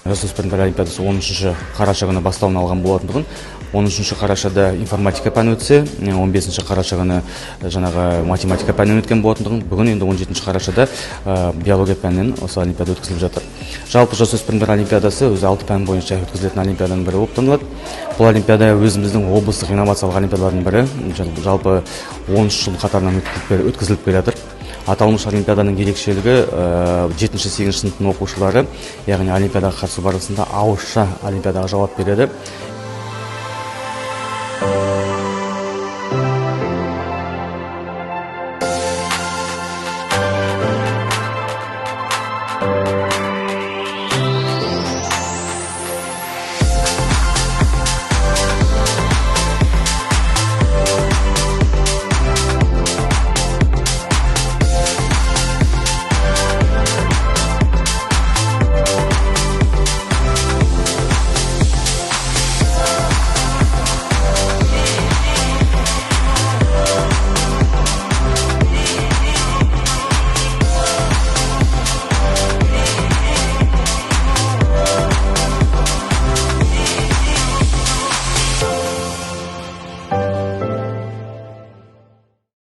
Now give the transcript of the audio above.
Жасөспірімдер олимпиадасы 10 қараша күні бастауын алған болатындығын, 13 қарашада информатика пәні өтсе, 15 қараша күні жаңағы математика пәнінен өткен болатындығын, бүгін енді 17 қарашада биология пәнінен осы олимпиада өткізіліп жатыр. Жалпы жасөспірімдер олимпиадасы өзі 6 пән бойынша өткізілетін олимпиаданың бірі болып танылады. Бұл олимпиада өзіміздің облыстық инновациялық олимпиадалардың бірі, жалпы 13 жыл қатарынан өткізіліп келе жатыр. Аталмыш олимпиаданың ерекшелігі 7-8 сыныптың оқушылары, яғни олимпиадаға қатысу барысында ауызша олимпиадаға жауап береді.